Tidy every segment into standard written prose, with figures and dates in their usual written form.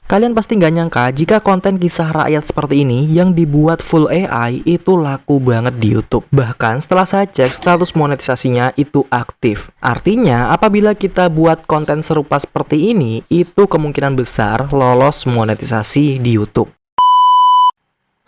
Kalian pasti nggak nyangka jika konten kisah rakyat seperti ini yang dibuat full AI itu laku banget di YouTube. Bahkan setelah saya cek status monetisasinya itu aktif. Artinya apabila kita buat konten serupa seperti ini, itu kemungkinan besar lolos monetisasi di YouTube.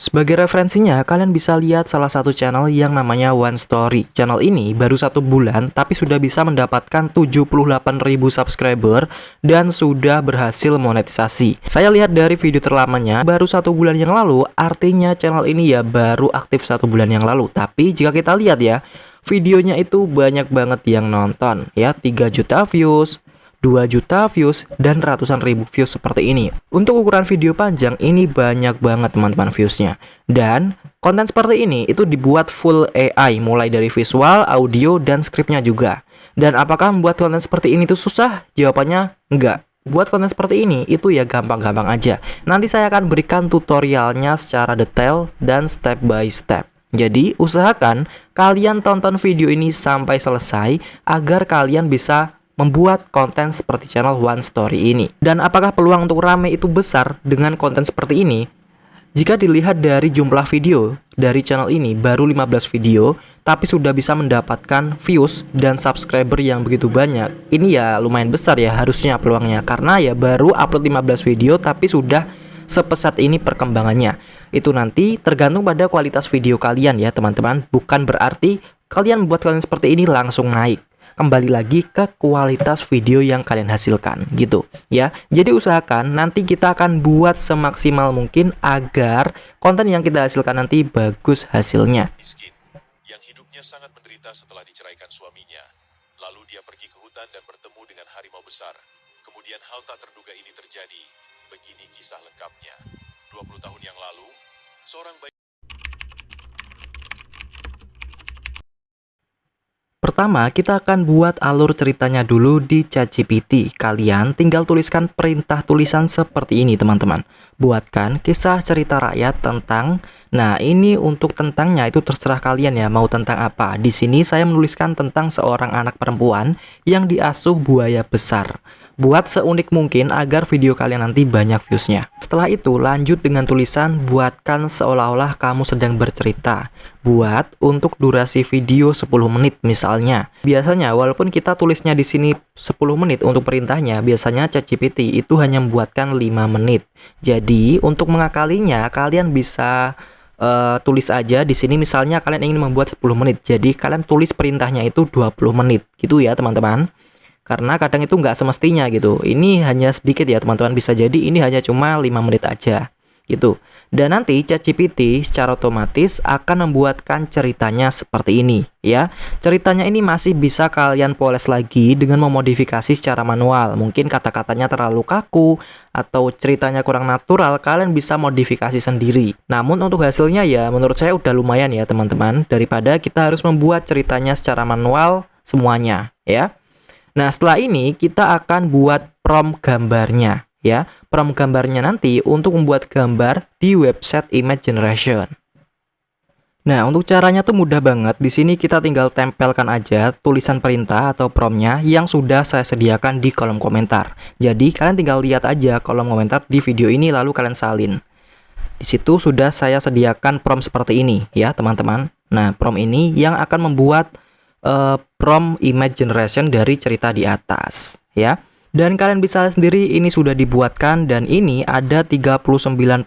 Sebagai referensinya, kalian bisa lihat salah satu channel yang namanya One Story. Channel ini baru 1 bulan, tapi sudah bisa mendapatkan 78.000 subscriber dan sudah berhasil monetisasi. Saya lihat dari video terlamanya, baru 1 bulan yang lalu, artinya channel ini ya baru aktif 1 bulan yang lalu. Tapi jika kita lihat ya, videonya itu banyak banget yang nonton, ya 3 juta views, 2 juta views, dan ratusan ribu views seperti ini. Untuk ukuran video panjang, ini banyak banget teman-teman viewsnya. Dan konten seperti ini itu dibuat full AI, mulai dari visual, audio, dan skripnya juga. Dan apakah membuat konten seperti ini tuh susah? Jawabannya enggak. Buat konten seperti ini itu ya gampang-gampang aja. Nanti saya akan berikan tutorialnya secara detail dan step by step. Jadi usahakan kalian tonton video ini sampai selesai agar kalian bisa membuat konten seperti channel One Story ini. Dan apakah peluang untuk rame itu besar dengan konten seperti ini? Jika dilihat dari jumlah video dari channel ini baru 15 video, tapi sudah bisa mendapatkan views dan subscriber yang begitu banyak. Ini ya lumayan besar ya harusnya peluangnya, karena ya baru upload 15 video tapi sudah sepesat ini perkembangannya. Itu nanti tergantung pada kualitas video kalian ya teman-teman. Bukan berarti kalian buat konten seperti ini langsung naik. Kembali lagi ke kualitas video yang kalian hasilkan gitu ya. Jadi usahakan nanti kita akan buat semaksimal mungkin agar konten yang kita hasilkan nanti bagus hasilnya. Miskin, yang hidupnya sangat menderita setelah diceraikan suaminya. Lalu dia pergi ke hutan dan bertemu dengan harimau besar. Kemudian hal tak terduga ini terjadi. Begini kisah lengkapnya. 20 tahun yang lalu, seorang bayi Pertama, kita akan buat alur ceritanya dulu di ChatGPT. Kalian tinggal tuliskan perintah tulisan seperti ini, teman-teman. Buatkan kisah cerita rakyat tentang. Nah, ini untuk tentangnya itu terserah kalian ya, mau tentang apa. Di sini saya menuliskan tentang seorang anak perempuan yang diasuh buaya besar. Buat seunik mungkin agar video kalian nanti banyak viewsnya. Setelah itu lanjut dengan tulisan buatkan seolah-olah kamu sedang bercerita. Buat untuk durasi video 10 menit misalnya. Biasanya walaupun kita tulisnya di sini 10 menit untuk perintahnya, biasanya ChatGPT itu hanya membuatkan 5 menit. Jadi untuk mengakalinya kalian bisa tulis aja di sini misalnya kalian ingin membuat 10 menit. Jadi kalian tulis perintahnya itu 20 menit. Gitu ya teman-teman. Karena kadang itu nggak semestinya gitu. Ini hanya sedikit ya teman-teman, bisa jadi ini hanya cuma 5 menit aja gitu. Dan nanti ChatGPT secara otomatis akan membuatkan ceritanya seperti ini ya. Ceritanya ini masih bisa kalian poles lagi dengan memodifikasi secara manual. Mungkin kata-katanya terlalu kaku atau ceritanya kurang natural, kalian bisa modifikasi sendiri. Namun untuk hasilnya ya menurut saya udah lumayan ya teman-teman, daripada kita harus membuat ceritanya secara manual semuanya ya. Nah, setelah ini kita akan buat prompt gambarnya ya. Prompt gambarnya nanti untuk membuat gambar di website image generation. Nah, untuk caranya tuh mudah banget. Di sini kita tinggal tempelkan aja tulisan perintah atau promptnya yang sudah saya sediakan di kolom komentar. Jadi, kalian tinggal lihat aja kolom komentar di video ini lalu kalian salin. Di situ sudah saya sediakan prompt seperti ini ya, teman-teman. Nah, prompt ini yang akan membuat prompt image generation dari cerita di atas ya. Dan kalian bisa sendiri ini sudah dibuatkan dan ini ada 39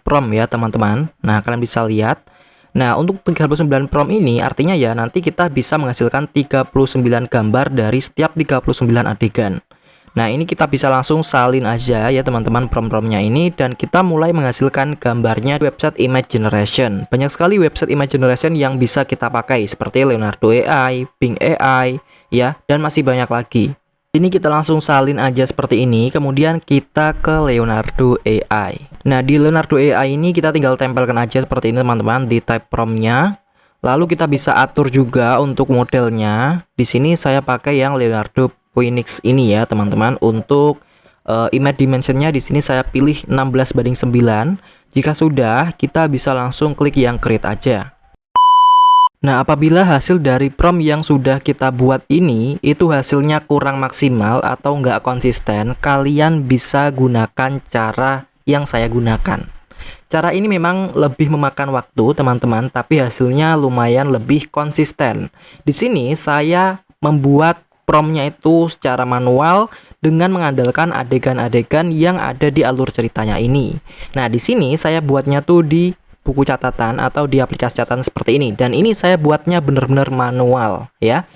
prompt ya teman-teman. Nah, kalian bisa lihat. Nah, untuk 39 prompt ini artinya ya nanti kita bisa menghasilkan 39 gambar dari setiap 39 adegan. Nah, ini kita bisa langsung salin aja ya teman-teman prompt-promptnya ini, dan kita mulai menghasilkan gambarnya di website image generation. Banyak sekali website image generation yang bisa kita pakai seperti Leonardo AI, Bing AI ya, dan masih banyak lagi. Ini kita langsung salin aja seperti ini, kemudian kita ke Leonardo AI. Nah, di Leonardo AI ini kita tinggal tempelkan aja seperti ini teman-teman di type promptnya. Lalu kita bisa atur juga untuk modelnya. Di sini saya pakai yang Leonardo Phoenix ini ya teman-teman. Untuk image dimensionnya di sini saya pilih 16:9. Jika sudah, kita bisa langsung klik yang create aja. Nah, apabila hasil dari prompt yang sudah kita buat ini itu hasilnya kurang maksimal atau nggak konsisten, kalian bisa gunakan cara yang saya gunakan. Cara ini memang lebih memakan waktu teman-teman, tapi hasilnya lumayan lebih konsisten. Di sini saya membuat promnya itu secara manual dengan mengandalkan adegan-adegan yang ada di alur ceritanya ini. Nah, di sini saya buatnya tuh di buku catatan atau di aplikasi catatan seperti ini, dan ini saya buatnya benar-benar manual ya.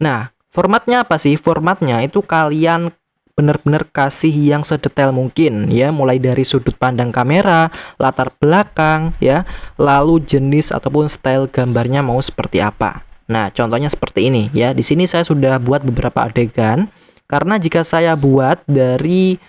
Nah, formatnya apa sih? Formatnya itu kalian benar-benar kasih yang sedetail mungkin ya, mulai dari sudut pandang kamera, latar belakang ya, lalu jenis ataupun style gambarnya mau seperti apa. Nah, contohnya seperti ini ya. Di sini saya sudah buat beberapa adegan karena jika saya buat dari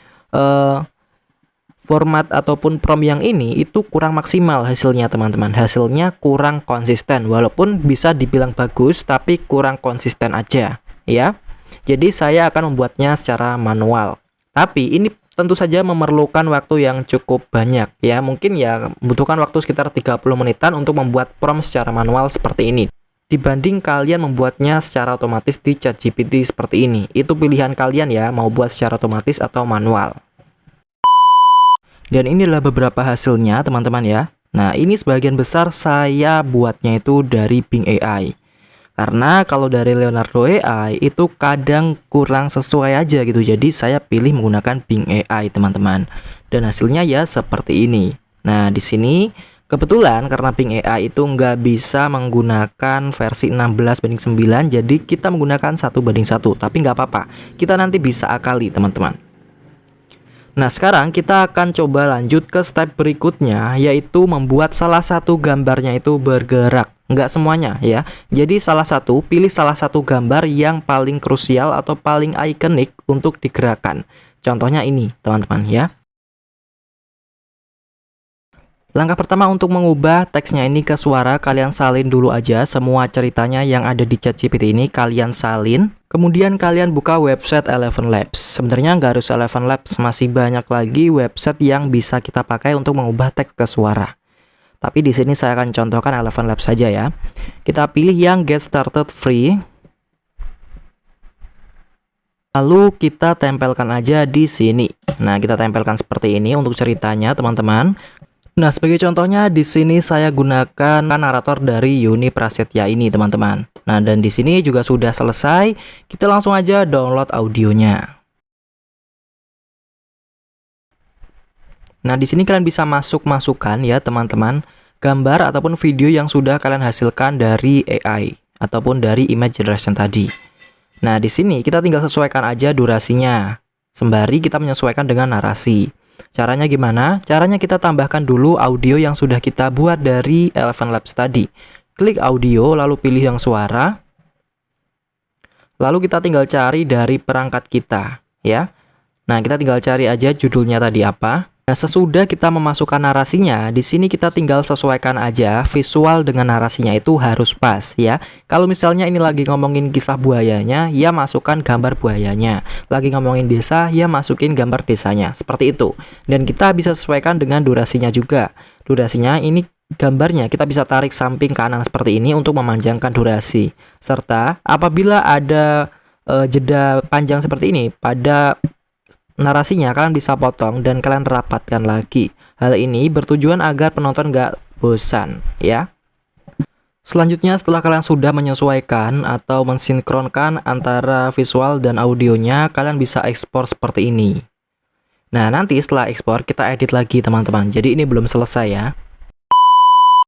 format ataupun prom yang ini itu kurang maksimal hasilnya teman-teman. Hasilnya kurang konsisten, walaupun bisa dibilang bagus tapi kurang konsisten aja ya. Jadi saya akan membuatnya secara manual. Tapi ini tentu saja memerlukan waktu yang cukup banyak ya. Mungkin ya membutuhkan waktu sekitar 30 menitan untuk membuat prom secara manual seperti ini, dibanding kalian membuatnya secara otomatis di ChatGPT seperti ini. Itu pilihan kalian ya, mau buat secara otomatis atau manual. Dan inilah beberapa hasilnya teman-teman ya. Nah, ini sebagian besar saya buatnya itu dari Bing AI. Karena kalau dari Leonardo AI itu kadang kurang sesuai aja gitu. Jadi saya pilih menggunakan Bing AI teman-teman. Dan hasilnya ya seperti ini. Nah, di sini kebetulan karena Bing AI itu nggak bisa menggunakan versi 16:9, jadi kita menggunakan 1:1. Tapi nggak apa-apa, kita nanti bisa akali teman-teman. Nah, sekarang kita akan coba lanjut ke step berikutnya, yaitu membuat salah satu gambarnya itu bergerak. Nggak semuanya ya. Jadi pilih salah satu gambar yang paling krusial atau paling ikonik untuk digerakkan. Contohnya ini teman-teman ya. Langkah pertama untuk mengubah teksnya ini ke suara, kalian salin dulu aja semua ceritanya yang ada di ChatGPT ini, kalian salin. Kemudian kalian buka website Eleven Labs. Sebenarnya nggak harus Eleven Labs, masih banyak lagi website yang bisa kita pakai untuk mengubah teks ke suara. Tapi di sini saya akan contohkan Eleven Labs saja ya. Kita pilih yang Get Started Free. Lalu kita tempelkan aja di sini. Nah, kita tempelkan seperti ini untuk ceritanya, teman-teman. Nah, sebagai contohnya di sini saya gunakan narator dari Yuni Prasetya ini, teman-teman. Nah, dan di sini juga sudah selesai. Kita langsung aja download audionya. Nah, di sini kalian bisa masukkan ya, teman-teman, gambar ataupun video yang sudah kalian hasilkan dari AI ataupun dari image generation tadi. Nah, di sini kita tinggal sesuaikan aja durasinya, sembari kita menyesuaikan dengan narasi. Caranya gimana? Caranya kita tambahkan dulu audio yang sudah kita buat dari Eleven Labs tadi. Klik audio, lalu pilih yang suara. Lalu kita tinggal cari dari perangkat kita, ya. Nah, kita tinggal cari aja judulnya tadi apa. Nah, sesudah kita memasukkan narasinya, di sini kita tinggal sesuaikan aja visual dengan narasinya itu harus pas ya. Kalau misalnya ini lagi ngomongin kisah buayanya, ya masukkan gambar buayanya. Lagi ngomongin desa, ya masukin gambar desanya. Seperti itu. Dan kita bisa sesuaikan dengan durasinya juga. Durasinya ini gambarnya kita bisa tarik samping kanan seperti ini untuk memanjangkan durasi. Serta apabila ada jeda panjang seperti ini pada narasinya, kalian bisa potong dan kalian rapatkan lagi. Hal ini bertujuan agar penonton gak bosan ya. Selanjutnya, setelah kalian sudah menyesuaikan atau mensinkronkan antara visual dan audionya, kalian bisa ekspor seperti ini. Nah, nanti setelah ekspor kita edit lagi teman-teman. Jadi ini belum selesai ya.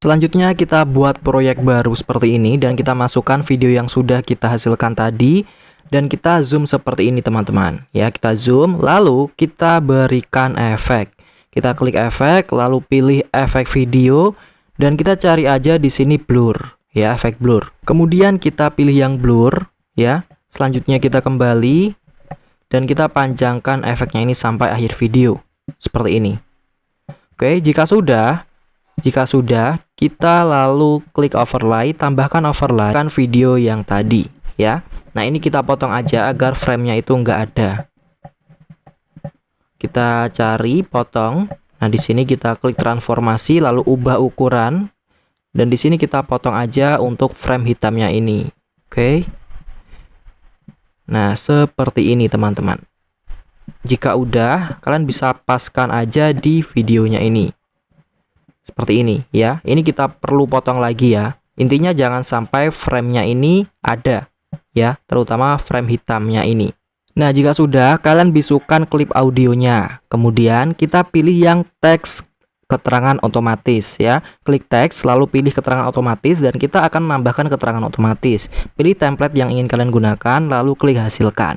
Selanjutnya kita buat proyek baru seperti ini dan kita masukkan video yang sudah kita hasilkan tadi. Dan kita zoom seperti ini teman-teman. Ya, kita zoom, lalu kita berikan efek. Kita klik efek, lalu pilih efek video, dan kita cari aja di sini blur, ya, efek blur. Kemudian kita pilih yang blur, ya. Selanjutnya kita kembali, dan kita panjangkan efeknya ini sampai akhir video, seperti ini. Oke, jika sudah, kita lalu klik overlay, tambahkan overlay kan video yang tadi. Ya, nah ini kita potong aja agar framenya itu nggak ada. Kita cari potong. Nah di sini kita klik transformasi lalu ubah ukuran dan di sini kita potong aja untuk frame hitamnya ini. Oke. Nah seperti ini teman-teman. Jika udah, kalian bisa paskan aja di videonya ini. Seperti ini ya. Ini kita perlu potong lagi ya. Intinya jangan sampai frame-nya ini ada ya, terutama frame hitamnya ini. Nah, jika sudah, kalian bisukan klip audionya. Kemudian kita pilih yang teks keterangan otomatis ya. Klik teks, lalu pilih keterangan otomatis dan kita akan menambahkan keterangan otomatis. Pilih template yang ingin kalian gunakan, lalu klik hasilkan.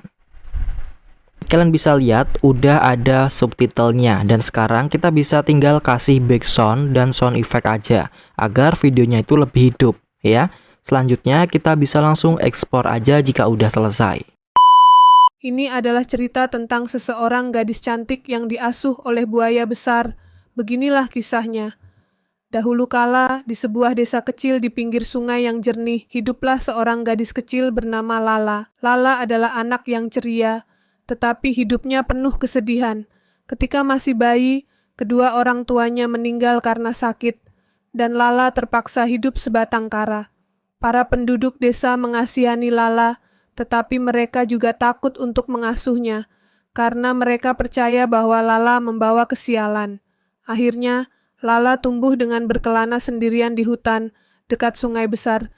Kalian bisa lihat udah ada subtitlenya, dan sekarang kita bisa tinggal kasih background dan sound effect aja agar videonya itu lebih hidup ya. Selanjutnya kita bisa langsung ekspor aja jika udah selesai. Ini adalah cerita tentang seseorang gadis cantik yang diasuh oleh buaya besar. Beginilah kisahnya. Dahulu kala, di sebuah desa kecil di pinggir sungai yang jernih, hiduplah seorang gadis kecil bernama Lala. Lala adalah anak yang ceria, tetapi hidupnya penuh kesedihan. Ketika masih bayi, kedua orang tuanya meninggal karena sakit, dan Lala terpaksa hidup sebatang kara. Para penduduk desa mengasihani Lala, tetapi mereka juga takut untuk mengasuhnya, karena mereka percaya bahwa Lala membawa kesialan. Akhirnya, Lala tumbuh dengan berkelana sendirian di hutan, dekat sungai besar,